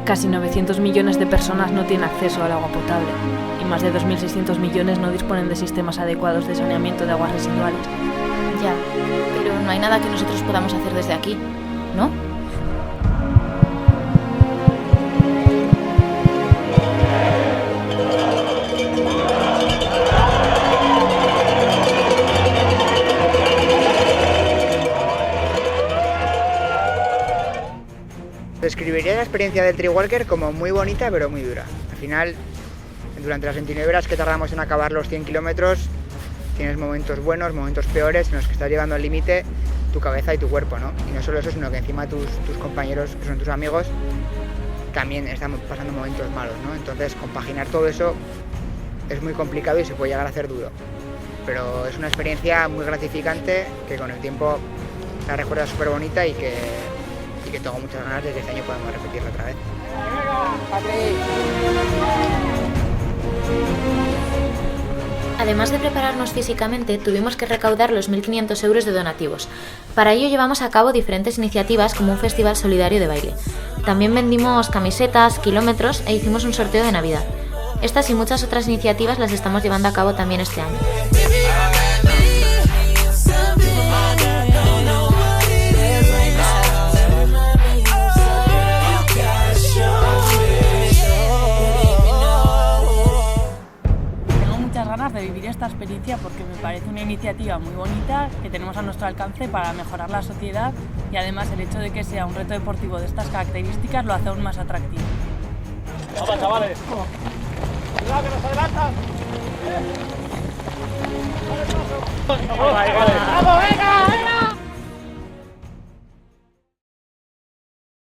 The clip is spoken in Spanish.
Casi 900 millones de personas no tienen acceso al agua potable y más de 2.600 millones no disponen de sistemas adecuados de saneamiento de aguas residuales. Ya, pero no hay nada que nosotros podamos hacer desde aquí, ¿no? Describiría la experiencia del Treewalker como muy bonita pero muy dura. Al final, durante las 29 horas que tardamos en acabar los 100 kilómetros, tienes momentos buenos, momentos peores en los que estás llevando al límite tu cabeza y tu cuerpo, ¿no? Y no solo eso, sino que encima tus compañeros, que son tus amigos, también están pasando momentos malos, ¿no? Entonces, compaginar todo eso es muy complicado y se puede llegar a hacer duro. Pero es una experiencia muy gratificante que con el tiempo la recuerdas súper bonita y que tengo muchas ganas de que este año podamos repetirlo otra vez. Además de prepararnos físicamente, tuvimos que recaudar los 1.500 euros de donativos. Para ello llevamos a cabo diferentes iniciativas como un festival solidario de baile. También vendimos camisetas, kilómetros e hicimos un sorteo de Navidad. Estas y muchas otras iniciativas las estamos llevando a cabo también este año. De vivir esta experiencia porque me parece una iniciativa muy bonita que tenemos a nuestro alcance para mejorar la sociedad y además el hecho de que sea un reto deportivo de estas características lo hace aún más atractivo. ¡Vamos, chavales! ¡Cuidado que nos adelantan! ¡Vamos, venga, venga!